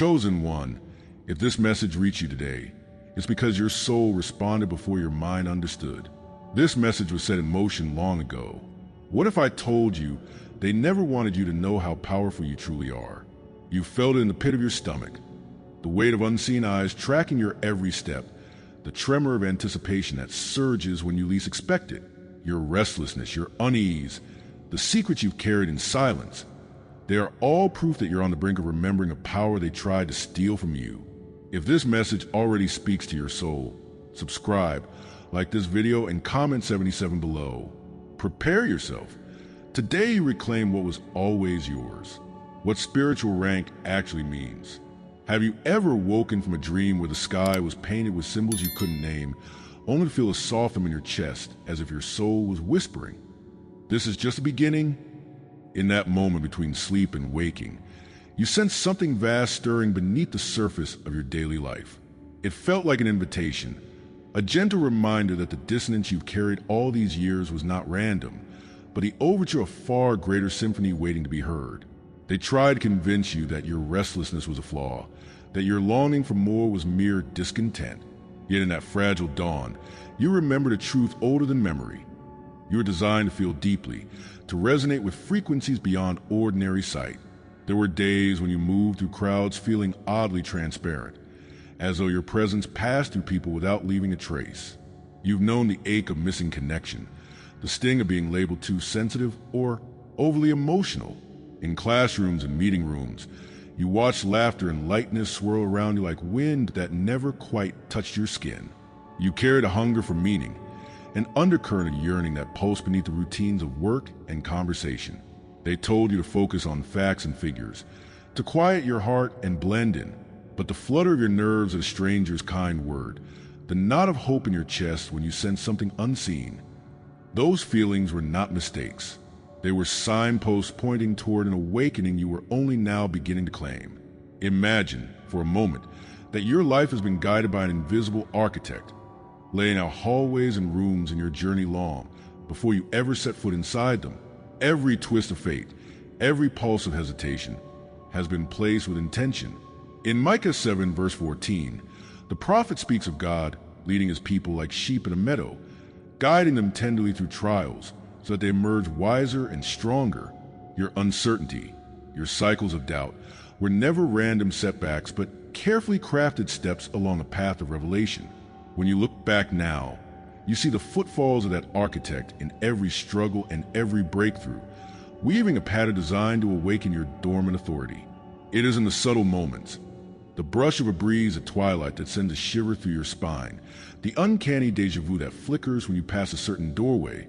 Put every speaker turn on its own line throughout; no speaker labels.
Chosen one, if this message reached you today, it's because your soul responded before your mind understood. This message was set in motion long ago. What if I told you they never wanted you to know how powerful you truly are? You felt it in the pit of your stomach, the weight of unseen eyes tracking your every step, the tremor of anticipation that surges when you least expect it, your restlessness, your unease, the secrets you've carried in silence. They are all proof that you're on the brink of remembering a power they tried to steal from you. If this message already speaks to your soul, subscribe, like this video, and comment 77 below. Prepare yourself. Today you reclaim what was always yours, what spiritual rank actually means. Have you ever woken from a dream where the sky was painted with symbols you couldn't name, only to feel a soft hum in your chest as if your soul was whispering? This is just the beginning. In that moment between sleep and waking, you sensed something vast stirring beneath the surface of your daily life. It felt like an invitation, a gentle reminder that the dissonance you've carried all these years was not random, but the overture of a far greater symphony waiting to be heard. They tried to convince you that your restlessness was a flaw, that your longing for more was mere discontent. Yet in that fragile dawn, you remembered a truth older than memory. You were designed to feel deeply, to resonate with frequencies beyond ordinary sight. There were days when you moved through crowds feeling oddly transparent, as though your presence passed through people without leaving a trace. You've known the ache of missing connection, the sting of being labeled too sensitive or overly emotional. In classrooms and meeting rooms, you watched laughter and lightness swirl around you like wind that never quite touched your skin. You carried a hunger for meaning, an undercurrent of yearning that pulsed beneath the routines of work and conversation. They told you to focus on facts and figures, to quiet your heart and blend in, but the flutter of your nerves at a stranger's kind word, the knot of hope in your chest when you sensed something unseen, those feelings were not mistakes. They were signposts pointing toward an awakening you were only now beginning to claim. Imagine, for a moment, that your life has been guided by an invisible architect, laying out hallways and rooms in your journey long before you ever set foot inside them. Every twist of fate, every pulse of hesitation has been placed with intention. In Micah 7 verse 14, the prophet speaks of God leading his people like sheep in a meadow, guiding them tenderly through trials so that they emerge wiser and stronger. Your uncertainty, your cycles of doubt, were never random setbacks but carefully crafted steps along a path of revelation. When you look back now, you see the footfalls of that architect in every struggle and every breakthrough, weaving a pattern designed to awaken your dormant authority. It is in the subtle moments, the brush of a breeze at twilight that sends a shiver through your spine, the uncanny déjà vu that flickers when you pass a certain doorway,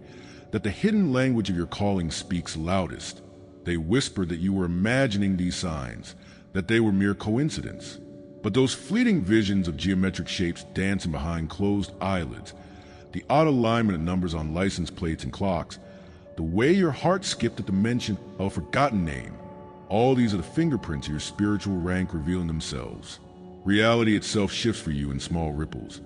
that the hidden language of your calling speaks loudest. They whispered that you were imagining these signs, that they were mere coincidence. But those fleeting visions of geometric shapes dancing behind closed eyelids, the odd alignment of numbers on license plates and clocks, the way your heart skipped at the mention of a forgotten name, all these are the fingerprints of your spiritual rank revealing themselves. Reality itself shifts for you in small ripples,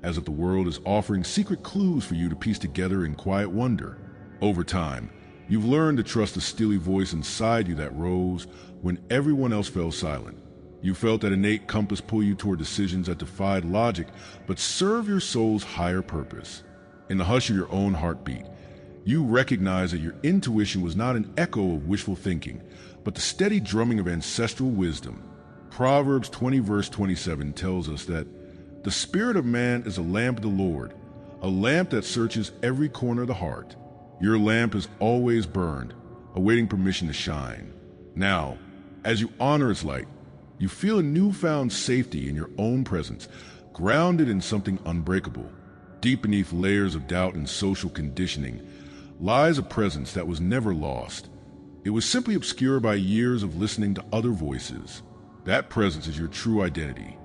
as if the world is offering secret clues for you to piece together in quiet wonder. Over time, you've learned to trust the steely voice inside you that rose when everyone else fell silent. You felt that innate compass pull you toward decisions that defied logic but serve your soul's higher purpose. In the hush of your own heartbeat, you recognize that your intuition was not an echo of wishful thinking, but the steady drumming of ancestral wisdom. Proverbs 20 verse 27 tells us that the spirit of man is a lamp of the Lord, a lamp that searches every corner of the heart. Your lamp is always burned, awaiting permission to shine. Now, as you honor its light, you feel a newfound safety in your own presence, grounded in something unbreakable. Deep beneath layers of doubt and social conditioning lies a presence that was never lost. It was simply obscured by years of listening to other voices. That presence is your true identity,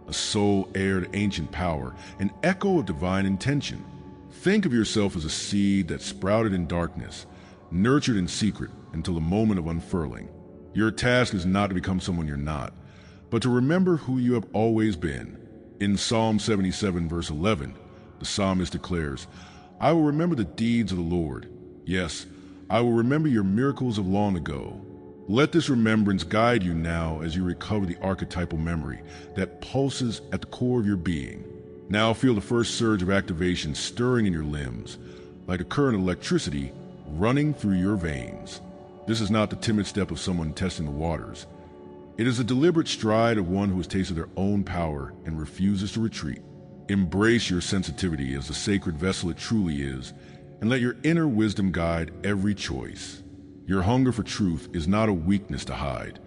a soul heir to ancient power, an echo of divine intention. Think of yourself as a seed that sprouted in darkness, nurtured in secret until the moment of unfurling. Your task is not to become someone you're not, but to remember who you have always been. In Psalm 77 verse 11, the psalmist declares, "I will remember the deeds of the Lord. Yes, I will remember your miracles of long ago." Let this remembrance guide you now as you recover the archetypal memory that pulses at the core of your being. Now feel the first surge of activation stirring in your limbs, like a current of electricity running through your veins. This is not the timid step of someone testing the waters. It is a deliberate stride of one who has tasted their own power and refuses to retreat. Embrace your sensitivity as the sacred vessel it truly is, and let your inner wisdom guide every choice. Your hunger for truth is not a weakness to hide,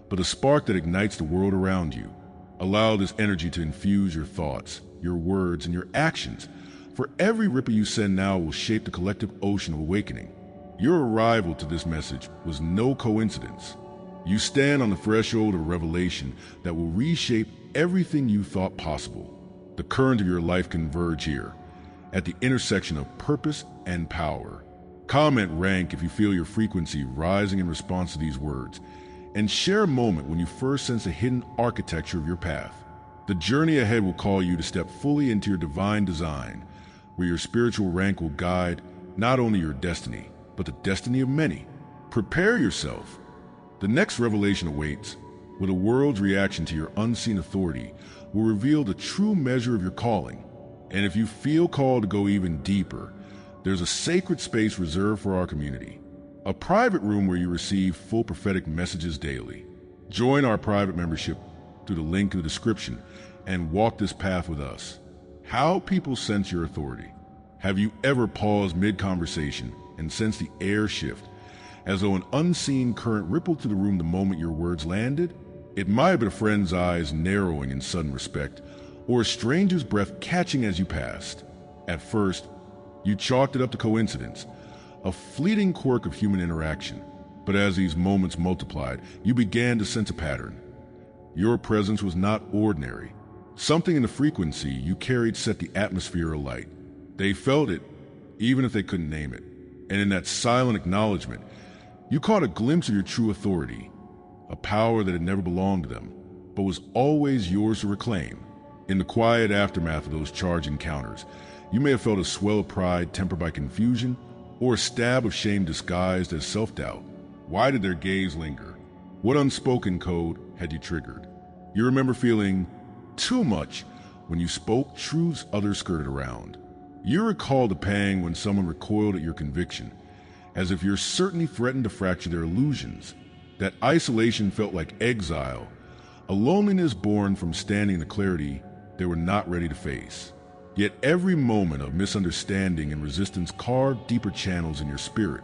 but a spark that ignites the world around you. Allow this energy to infuse your thoughts, your words, and your actions, for every ripple you send now will shape the collective ocean of awakening. Your arrival to this message was no coincidence. You stand on the threshold of a revelation that will reshape everything you thought possible. The current of your life converge here, at the intersection of purpose and power. Comment rank if you feel your frequency rising in response to these words, and share a moment when you first sense the hidden architecture of your path. The journey ahead will call you to step fully into your divine design, where your spiritual rank will guide not only your destiny, but the destiny of many. Prepare yourself. The next revelation awaits, where the world's reaction to your unseen authority will reveal the true measure of your calling. And if you feel called to go even deeper, there's a sacred space reserved for our community, a private room where you receive full prophetic messages daily. Join our private membership through the link in the description and walk this path with us. How people sense your authority. Have you ever paused mid-conversation and sensed the air shift, as though an unseen current rippled through the room the moment your words landed? It might have been a friend's eyes narrowing in sudden respect, or a stranger's breath catching as you passed. At first, you chalked it up to coincidence, a fleeting quirk of human interaction. But as these moments multiplied, you began to sense a pattern. Your presence was not ordinary. Something in the frequency you carried set the atmosphere alight. They felt it, even if they couldn't name it. And in that silent acknowledgement, you caught a glimpse of your true authority, a power that had never belonged to them, but was always yours to reclaim. In the quiet aftermath of those charged encounters, you may have felt a swell of pride tempered by confusion, or a stab of shame disguised as self-doubt. Why did their gaze linger? What unspoken code had you triggered? You remember feeling too much when you spoke truths others skirted around. You recall the pang when someone recoiled at your conviction, as if your certainty threatened to fracture their illusions. That isolation felt like exile, a loneliness born from standing in the clarity they were not ready to face. Yet every moment of misunderstanding and resistance carved deeper channels in your spirit,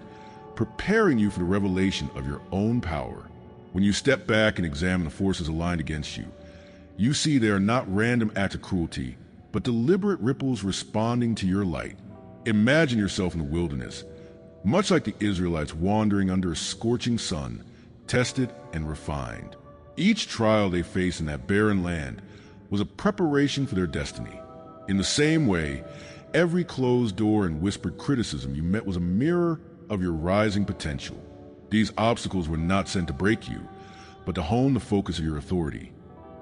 preparing you for the revelation of your own power. When you step back and examine the forces aligned against you, you see they are not random acts of cruelty, but deliberate ripples responding to your light. Imagine yourself in the wilderness, much like the Israelites wandering under a scorching sun, tested and refined. Each trial they faced in that barren land was a preparation for their destiny. In the same way, every closed door and whispered criticism you met was a mirror of your rising potential. These obstacles were not sent to break you, but to hone the focus of your authority,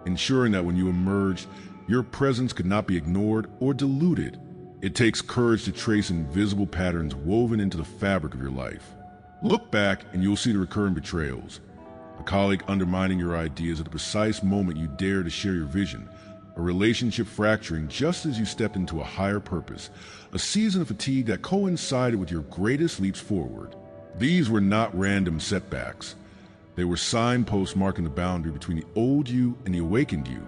ensuring that when you emerged, your presence could not be ignored or diluted. It takes courage to trace invisible patterns woven into the fabric of your life. Look back and you'll see the recurring betrayals. A colleague undermining your ideas at the precise moment you dare to share your vision. A relationship fracturing just as you stepped into a higher purpose. A season of fatigue that coincided with your greatest leaps forward. These were not random setbacks. They were signposts marking the boundary between the old you and the awakened you.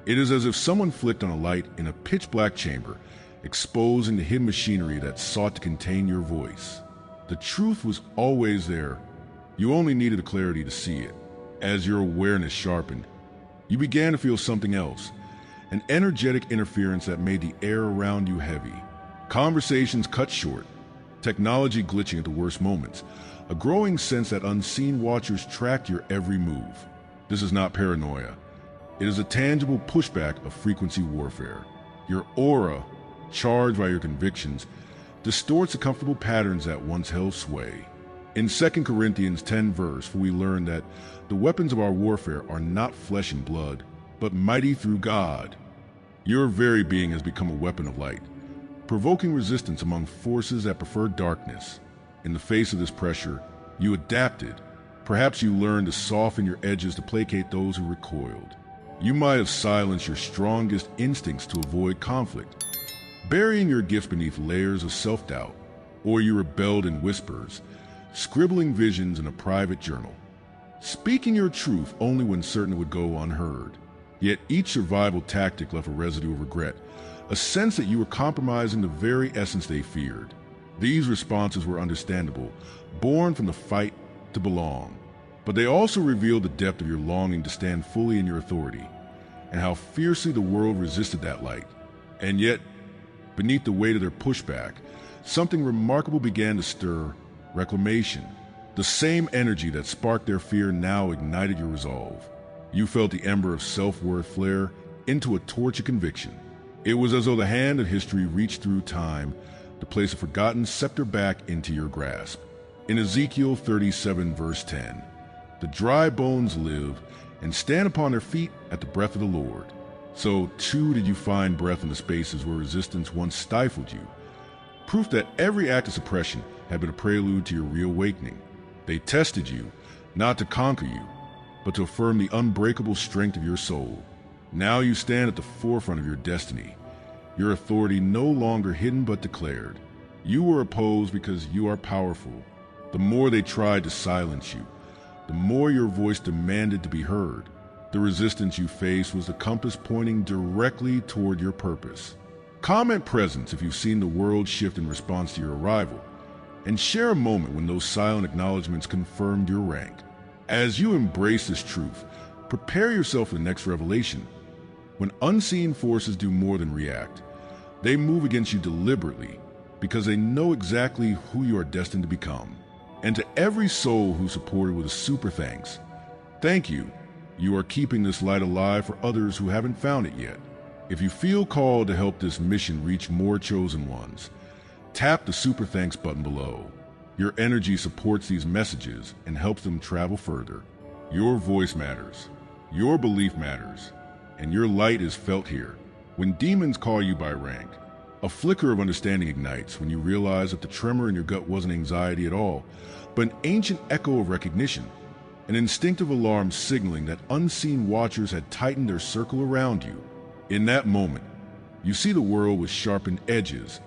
It is as if someone flicked on a light in a pitch-black chamber, exposing the hidden machinery that sought to contain your voice. The truth was always there. You only needed the clarity to see it. As your awareness sharpened, you began to feel something else, an energetic interference that made the air around you heavy. Conversations cut short, technology glitching at the worst moments, a growing sense that unseen watchers tracked your every move. This is not paranoia. It is a tangible pushback of frequency warfare. Your aura, charged by your convictions, distorts the comfortable patterns that once held sway. In 2 Corinthians 10 verse, we learn that the weapons of our warfare are not flesh and blood, but mighty through God. Your very being has become a weapon of light, provoking resistance among forces that prefer darkness. In the face of this pressure, you adapted, Perhaps you learned to soften your edges to placate those who recoiled. You might have silenced your strongest instincts to avoid conflict, burying your gifts beneath layers of self-doubt. Or you rebelled in whispers, scribbling visions in a private journal, speaking your truth only when certain it would go unheard. Yet each survival tactic left a residue of regret, a sense that you were compromising the very essence they feared. These responses were understandable, born from the fight to belong. But they also revealed the depth of your longing to stand fully in your authority, and how fiercely the world resisted that light. And yet, beneath the weight of their pushback, something remarkable began to stir: reclamation. The same energy that sparked their fear now ignited your resolve. You felt the ember of self-worth flare into a torch of conviction. It was as though the hand of history reached through time to place a forgotten scepter back into your grasp. In Ezekiel 37 verse 10, the dry bones live and stand upon their feet at the breath of the Lord. So too did you find breath in the spaces where resistance once stifled you. Proof that every act of suppression had been a prelude to your reawakening. They tested you, not to conquer you, but to affirm the unbreakable strength of your soul. Now you stand at the forefront of your destiny, your authority no longer hidden but declared. You were opposed because you are powerful. The more they tried to silence you, the more your voice demanded to be heard. The resistance you faced was the compass pointing directly toward your purpose. Comment presence if you've seen the world shift in response to your arrival, and share a moment when those silent acknowledgments confirmed your rank. As you embrace this truth, prepare yourself for the next revelation. When unseen forces do more than react, they move against you deliberately because they know exactly who you are destined to become. And to every soul who supported with a super thanks, thank you. You are keeping this light alive for others who haven't found it yet. If you feel called to help this mission reach more chosen ones, tap the super thanks button below. Your energy supports these messages and helps them travel further. Your voice matters, your belief matters, and your light is felt here. When demons call you by rank, a flicker of understanding ignites when you realize that the tremor in your gut wasn't anxiety at all, but an ancient echo of recognition, an instinctive alarm signaling that unseen watchers had tightened their circle around you. In that moment, you see the world with sharpened edges.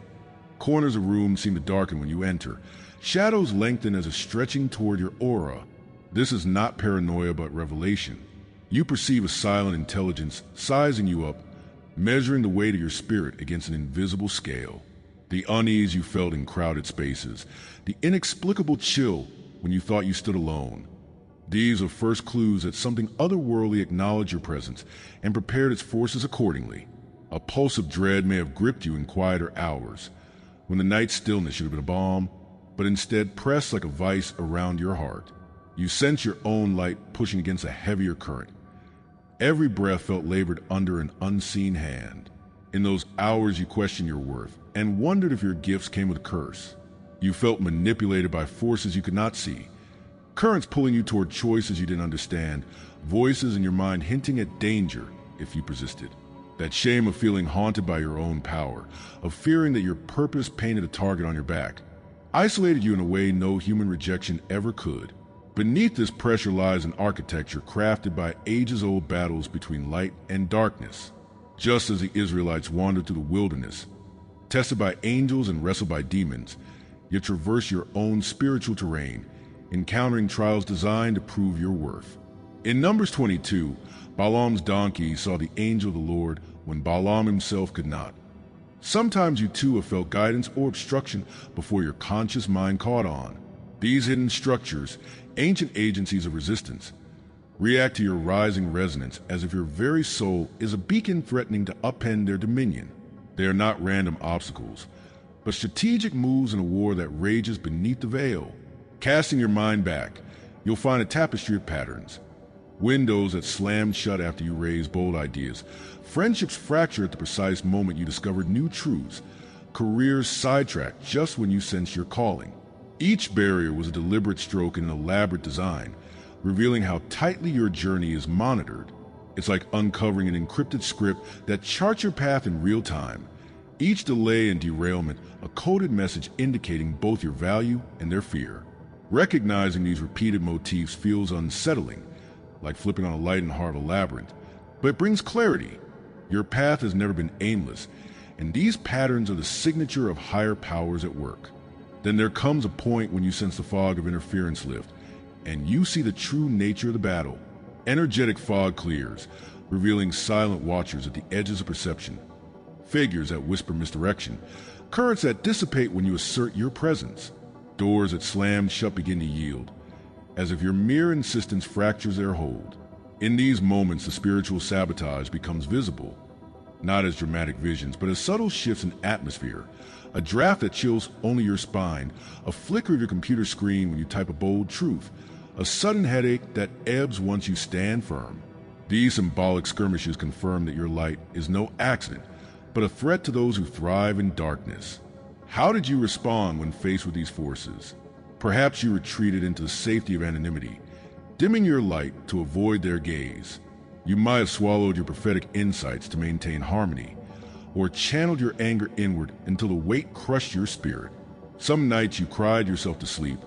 Corners of rooms seem to darken when you enter. Shadows lengthen as if stretching toward your aura. This is not paranoia but revelation. You perceive a silent intelligence sizing you up, measuring the weight of your spirit against an invisible scale. The unease you felt in crowded spaces, the inexplicable chill when you thought you stood alone. These are first clues that something otherworldly acknowledged your presence and prepared its forces accordingly. A pulse of dread may have gripped you in quieter hours, when the night's stillness should have been a balm, but instead pressed like a vice around your heart. You sense your own light pushing against a heavier current. Every breath felt labored under an unseen hand. In those hours you questioned your worth and wondered if your gifts came with a curse. You felt manipulated by forces you could not see, currents pulling you toward choices you didn't understand, voices in your mind hinting at danger if you persisted. That shame of feeling haunted by your own power, of fearing that your purpose painted a target on your back, isolated you in a way no human rejection ever could. Beneath this pressure lies an architecture crafted by ages-old battles between light and darkness. Just as the Israelites wandered through the wilderness, tested by angels and wrestled by demons, you traverse your own spiritual terrain, encountering trials designed to prove your worth. In Numbers 22, Balaam's donkey saw the angel of the Lord when Balaam himself could not. Sometimes you too have felt guidance or obstruction before your conscious mind caught on. These hidden structures, ancient agencies of resistance, react to your rising resonance as if your very soul is a beacon threatening to upend their dominion. They are not random obstacles, but strategic moves in a war that rages beneath the veil. Casting your mind back, you'll find a tapestry of patterns. Windows that slammed shut after you raised bold ideas. Friendships fracture at the precise moment you discovered new truths. Careers sidetracked just when you sensed your calling. Each barrier was a deliberate stroke in an elaborate design, revealing how tightly your journey is monitored. It's like uncovering an encrypted script that charts your path in real time. Each delay and derailment, a coded message indicating both your value and their fear. Recognizing these repeated motifs feels unsettling, like flipping on a light in the heart of a labyrinth, but it brings clarity. Your path has never been aimless, and these patterns are the signature of higher powers at work. Then there comes a point when you sense the fog of interference lift, and you see the true nature of the battle. Energetic fog clears, revealing silent watchers at the edges of perception, figures that whisper misdirection, currents that dissipate when you assert your presence, doors that slammed shut begin to yield, as if your mere insistence fractures their hold. In these moments, the spiritual sabotage becomes visible, not as dramatic visions, but as subtle shifts in atmosphere, a draft that chills only your spine, a flicker of your computer screen when you type a bold truth, a sudden headache that ebbs once you stand firm. These symbolic skirmishes confirm that your light is no accident, but a threat to those who thrive in darkness. How did you respond when faced with these forces? Perhaps you retreated into the safety of anonymity, dimming your light to avoid their gaze. You might have swallowed your prophetic insights to maintain harmony, or channeled your anger inward until the weight crushed your spirit. Some nights you cried yourself to sleep,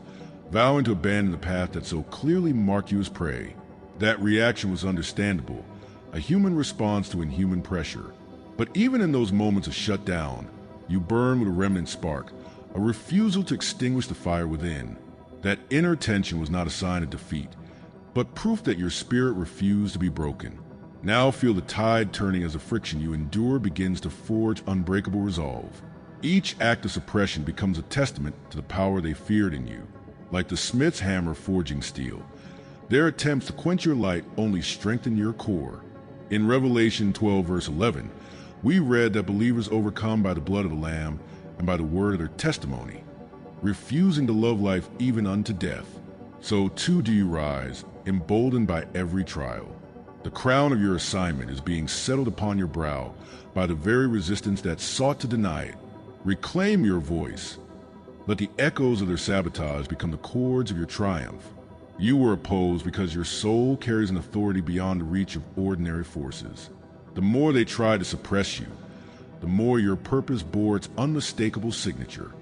vowing to abandon the path that so clearly marked you as prey. That reaction was understandable, a human response to inhuman pressure. But even in those moments of shutdown, you burn with a remnant spark, a refusal to extinguish the fire within. That inner tension was not a sign of defeat, but proof that your spirit refused to be broken. Now feel the tide turning as the friction you endure begins to forge unbreakable resolve. Each act of suppression becomes a testament to the power they feared in you. Like the smith's hammer forging steel, their attempts to quench your light only strengthen your core. In Revelation 12 verse 11, we read that believers overcome by the blood of the Lamb and by the word of their testimony, refusing to love life even unto death. So too do you rise, emboldened by every trial. The crown of your assignment is being settled upon your brow by the very resistance that sought to deny it. Reclaim your voice. Let the echoes of their sabotage become the chords of your triumph. You were opposed because your soul carries an authority beyond the reach of ordinary forces. The more they tried to suppress you, the more your purpose bore its unmistakable signature.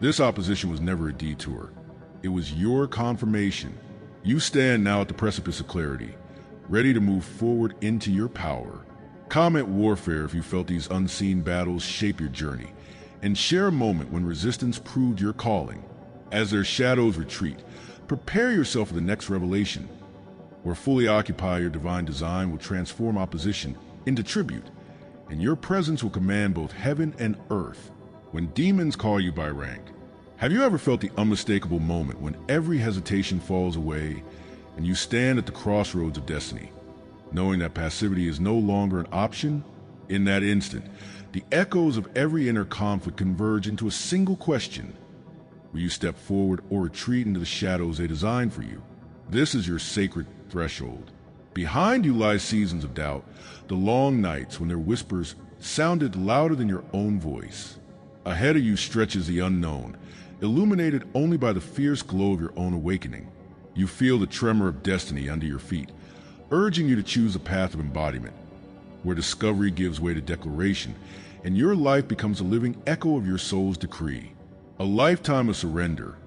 This opposition was never a detour. It was your confirmation. You stand now at the precipice of clarity, ready to move forward into your power. Comment warfare if you felt these unseen battles shape your journey, and share a moment when resistance proved your calling. As their shadows retreat, prepare yourself for the next revelation, where fully occupy your divine design will transform opposition into tribute, and your presence will command both heaven and earth. When demons call you by rank, have you ever felt the unmistakable moment when every hesitation falls away and you stand at the crossroads of destiny, knowing that passivity is no longer an option? In that instant, the echoes of every inner conflict converge into a single question. Will you step forward or retreat into the shadows they designed for you? This is your sacred threshold. Behind you lie seasons of doubt, the long nights when their whispers sounded louder than your own voice. Ahead of you stretches the unknown, illuminated only by the fierce glow of your own awakening. You feel the tremor of destiny under your feet, urging you to choose a path of embodiment, where discovery gives way to declaration, and your life becomes a living echo of your soul's decree. A lifetime of surrender.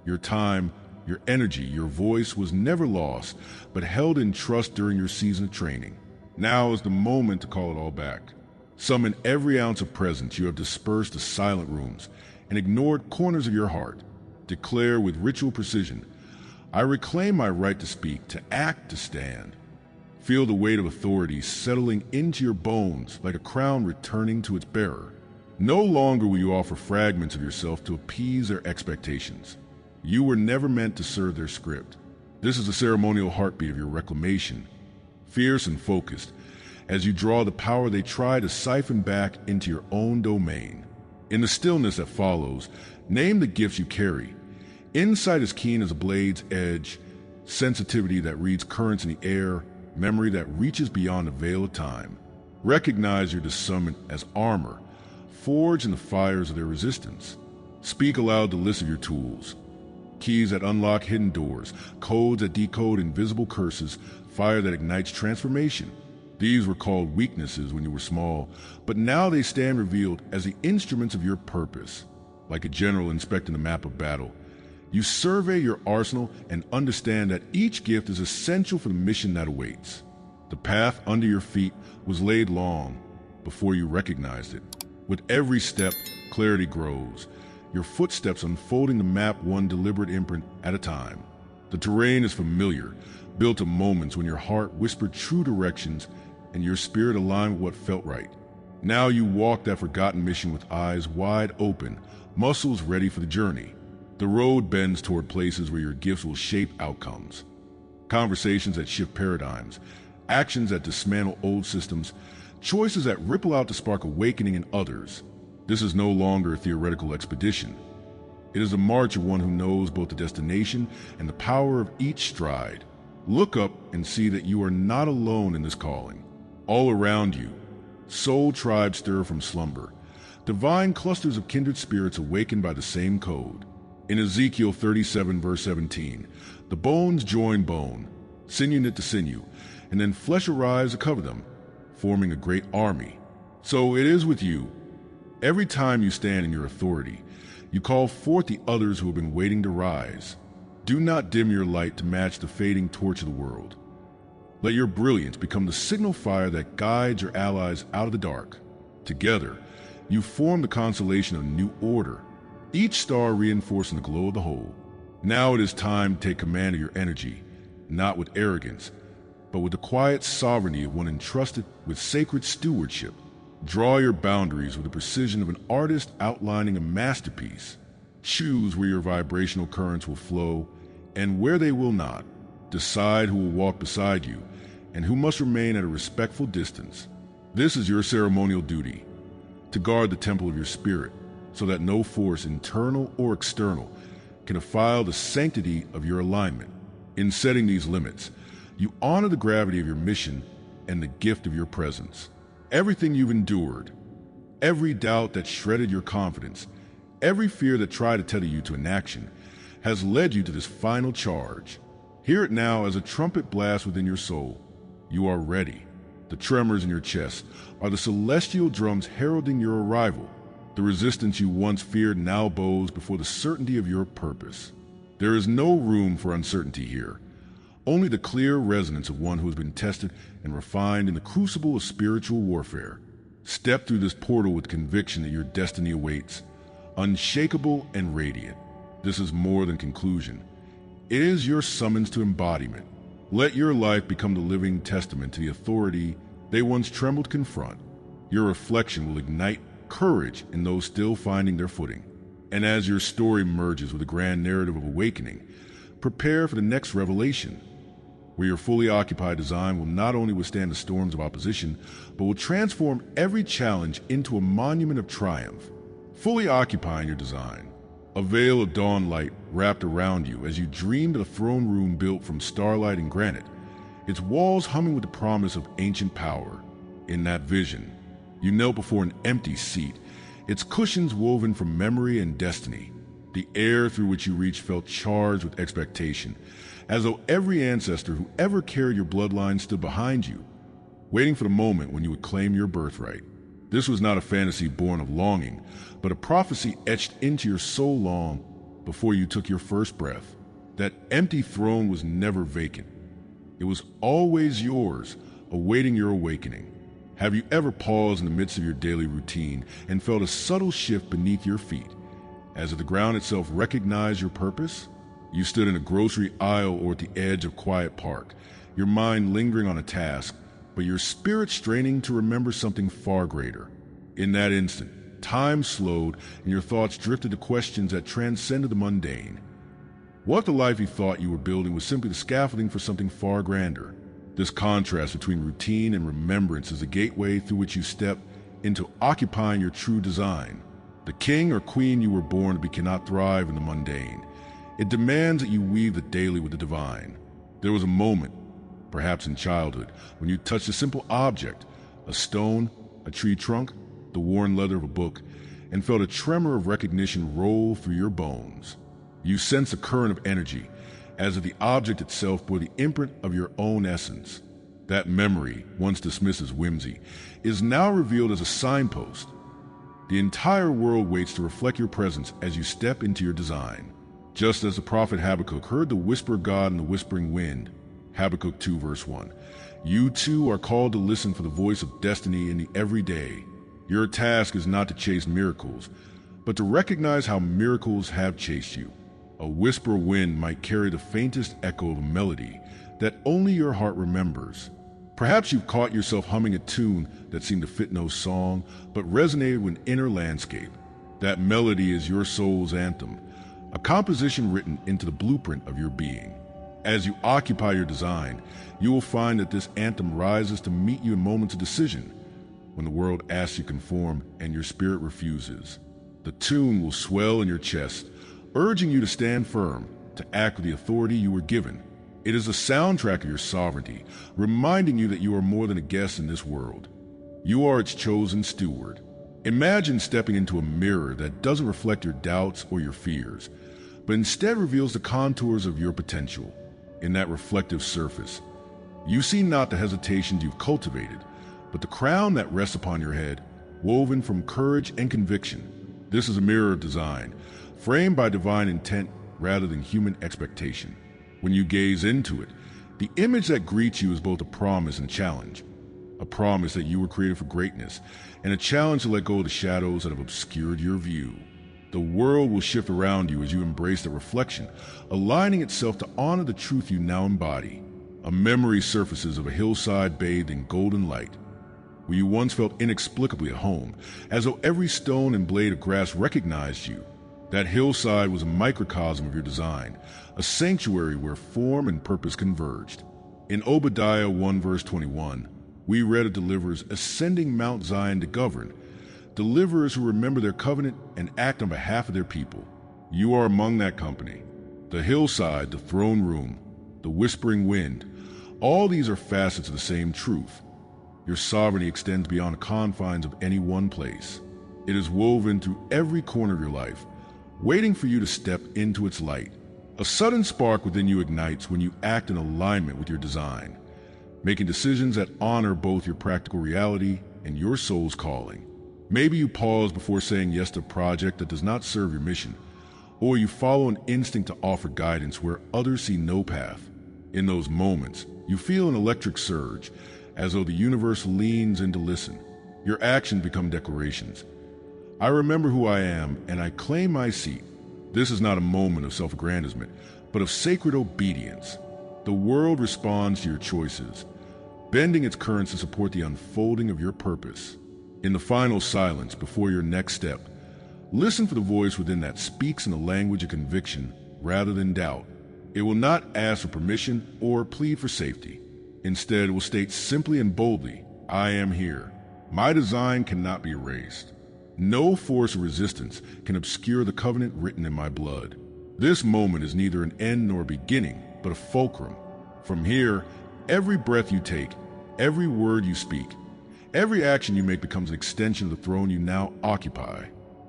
Your time, your energy, your voice was never lost, but held in trust during your season of training. Now is the moment to call it all back. Summon every ounce of presence you have dispersed to silent rooms and ignored corners of your heart. Declare with ritual precision, I reclaim my right to speak, to act, to stand. Feel the weight of authority settling into your bones like a crown returning to its bearer. No longer will you offer fragments of yourself to appease their expectations. You were never meant to serve their script. This is the ceremonial heartbeat of your reclamation, fierce and focused, as you draw the power they try to siphon back into your own domain. In the stillness that follows, name the gifts you carry. Insight as keen as a blade's edge, sensitivity that reads currents in the air, memory that reaches beyond the veil of time. Recognize your discernment as armor, forged in the fires of their resistance. Speak aloud the list of your tools. Keys that unlock hidden doors, codes that decode invisible curses, fire that ignites transformation. These were called weaknesses when you were small, but now they stand revealed as the instruments of your purpose. Like a general inspecting the map of battle, You survey your arsenal and understand that each gift is essential for the mission that awaits. The path under your feet was laid long before you recognized it. With every step, clarity grows, your footsteps unfolding the map one deliberate imprint at a time. The terrain is familiar, built of moments when your heart whispered true directions and your spirit aligned with what felt right. Now you walk that forgotten mission with eyes wide open, muscles ready for the journey. The road bends toward places where your gifts will shape outcomes. Conversations that shift paradigms, actions that dismantle old systems, choices that ripple out to spark awakening in others. This is no longer a theoretical expedition. It is a march of one who knows both the destination and the power of each stride. Look up and see that you are not alone in this calling. All around you, soul tribes stir from slumber, divine clusters of kindred spirits awakened by the same code. In Ezekiel 37 verse 17, the bones join bone, sinew knit to sinew, and then flesh arrives to cover them, forming a great army. So it is with you. Every time you stand in your authority, you call forth the others who have been waiting to rise. Do not dim your light to match the fading torch of the world. Let your brilliance become the signal fire that guides your allies out of the dark. Together, you form the constellation of a new order, each star reinforcing the glow of the whole. Now it is time to take command of your energy, not with arrogance, but with the quiet sovereignty of one entrusted with sacred stewardship. Draw your boundaries with the precision of an artist outlining a masterpiece. Choose where your vibrational currents will flow and where they will not. Decide who will walk beside you and who must remain at a respectful distance. This is your ceremonial duty, to guard the temple of your spirit, so that no force, internal or external, can defile the sanctity of your alignment. In setting these limits, you honor the gravity of your mission and the gift of your presence. Everything you've endured, every doubt that shredded your confidence, every fear that tried to tether you to inaction, has led you to this final charge. Hear it now as a trumpet blast within your soul. You are ready. The tremors in your chest are the celestial drums heralding your arrival. The resistance you once feared now bows before the certainty of your purpose. There is no room for uncertainty here, only the clear resonance of one who has been tested and refined in the crucible of spiritual warfare. Step through this portal with conviction that your destiny awaits, unshakable and radiant. This is more than conclusion. It is your summons to embodiment. Let your life become the living testament to the authority they once trembled to confront. Your reflection will ignite courage in those still finding their footing. And as your story merges with a grand narrative of awakening, prepare for the next revelation, where your fully occupied design will not only withstand the storms of opposition, but will transform every challenge into a monument of triumph. Fully occupying your design, a veil of dawn light wrapped around you as you dreamed of a throne room built from starlight and granite, its walls humming with the promise of ancient power. In that vision, you knelt before an empty seat, its cushions woven from memory and destiny. The air through which you reached felt charged with expectation, as though every ancestor who ever carried your bloodline stood behind you, waiting for the moment when you would claim your birthright. This was not a fantasy born of longing, but a prophecy etched into your soul long before you took your first breath. That empty throne was never vacant. It was always yours, awaiting your awakening. Have you ever paused in the midst of your daily routine and felt a subtle shift beneath your feet, as if the ground itself recognized your purpose? You stood in a grocery aisle or at the edge of a quiet park, your mind lingering on a task, but your spirit straining to remember something far greater. In that instant, time slowed and your thoughts drifted to questions that transcended the mundane. What if the life you thought you were building was simply the scaffolding for something far grander? This contrast between routine and remembrance is the gateway through which you step into occupying your true design. The king or queen you were born to be cannot thrive in the mundane. It demands that you weave the daily with the divine. There was a moment, perhaps in childhood, when you touched a simple object, a stone, a tree trunk, the worn leather of a book, and felt a tremor of recognition roll through your bones. You sensed a current of energy, as if the object itself bore the imprint of your own essence. That memory, once dismissed as whimsy, is now revealed as a signpost. The entire world waits to reflect your presence as you step into your design. Just as the prophet Habakkuk heard the whisper of God in the whispering wind, Habakkuk 2 verse 1, you too are called to listen for the voice of destiny in the everyday. Your task is not to chase miracles, but to recognize how miracles have chased you. A whisper wind might carry the faintest echo of a melody that only your heart remembers. Perhaps you've caught yourself humming a tune that seemed to fit no song, but resonated with an inner landscape. That melody is your soul's anthem, a composition written into the blueprint of your being. As you occupy your design, you will find that this anthem rises to meet you in moments of decision. When the world asks you to conform and your spirit refuses, the tune will swell in your chest, urging you to stand firm, to act with the authority you were given. It is a soundtrack of your sovereignty, reminding you that you are more than a guest in this world. You are its chosen steward. Imagine stepping into a mirror that doesn't reflect your doubts or your fears, but instead reveals the contours of your potential. In that reflective surface, you see not the hesitations you've cultivated, but the crown that rests upon your head, woven from courage and conviction. This is a mirror of design, framed by divine intent rather than human expectation. When you gaze into it, the image that greets you is both a promise and a challenge. A promise that you were created for greatness, and a challenge to let go of the shadows that have obscured your view. The world will shift around you as you embrace the reflection, aligning itself to honor the truth you now embody. A memory surfaces of a hillside bathed in golden light, where you once felt inexplicably at home, as though every stone and blade of grass recognized you. That hillside was a microcosm of your design, a sanctuary where form and purpose converged. In Obadiah 1 verse 21, we read of deliverers ascending Mount Zion to govern, deliverers who remember their covenant and act on behalf of their people. You are among that company. The hillside, the throne room, the whispering wind, all these are facets of the same truth. Your sovereignty extends beyond the confines of any one place. It is woven through every corner of your life, waiting for you to step into its light. A sudden spark within you ignites when you act in alignment with your design, making decisions that honor both your practical reality and your soul's calling. Maybe you pause before saying yes to a project that does not serve your mission, or you follow an instinct to offer guidance where others see no path. In those moments, you feel an electric surge, as though the universe leans in to listen. Your actions become declarations. I remember who I am, and I claim my seat. This is not a moment of self-aggrandizement, but of sacred obedience. The world responds to your choices, bending its currents to support the unfolding of your purpose. In the final silence before your next step, listen for the voice within that speaks in the language of conviction rather than doubt. It will not ask for permission or plead for safety. Instead, it will state simply and boldly, I am here. My design cannot be erased. No force or resistance can obscure the covenant written in my blood. This moment is neither an end nor a beginning, but a fulcrum. From here, every breath you take, every word you speak, every action you make becomes an extension of the throne you now occupy.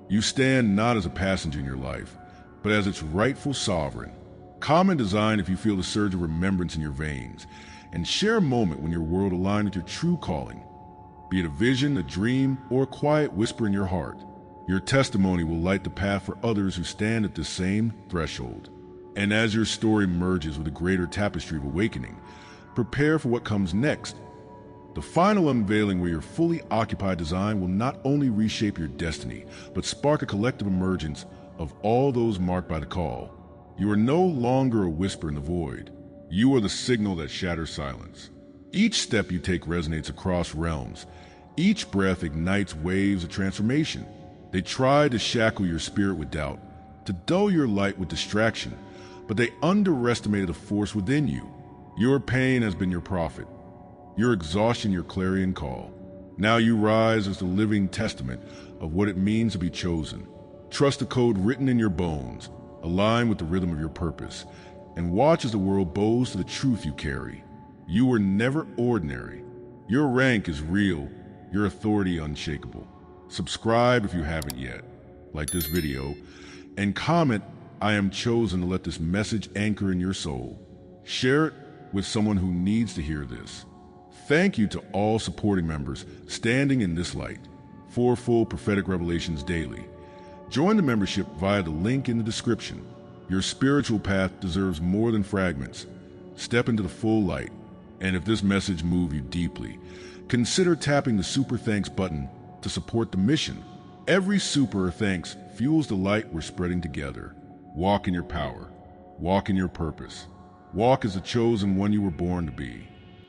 You stand not as a passenger in your life, but as its rightful sovereign. Calm and design if you feel the surge of remembrance in your veins, and share a moment when your world aligned with your true calling. Be it a vision, a dream, or a quiet whisper in your heart, your testimony will light the path for others who stand at the same threshold. And as your story merges with a greater tapestry of awakening, prepare for what comes next. The final unveiling where your fully occupied design will not only reshape your destiny, but spark a collective emergence of all those marked by the call. You are no longer a whisper in the void. You are the signal that shatters silence. Each step you take resonates across realms. Each breath ignites waves of transformation. They try to shackle your spirit with doubt, to dull your light with distraction, but they underestimated the force within you. Your pain has been your prophet, your exhaustion your clarion call. Now you rise as the living testament of what it means to be chosen. Trust the code written in your bones, align with the rhythm of your purpose, and watch as the world bows to the truth you carry. You were never ordinary. Your rank is real, your authority unshakable. Subscribe if you haven't yet, like this video, and comment, I am chosen, to let this message anchor in your soul. Share it with someone who needs to hear this. Thank you to all supporting members standing in this light. 4 full prophetic revelations daily. Join the membership via the link in the description. Your spiritual path deserves more than fragments. Step into the full light. And if this message moved you deeply, consider tapping the Super Thanks button to support the mission. Every Super Thanks fuels the light we're spreading together. Walk in your power. Walk in your purpose. Walk as the chosen one you were born to be.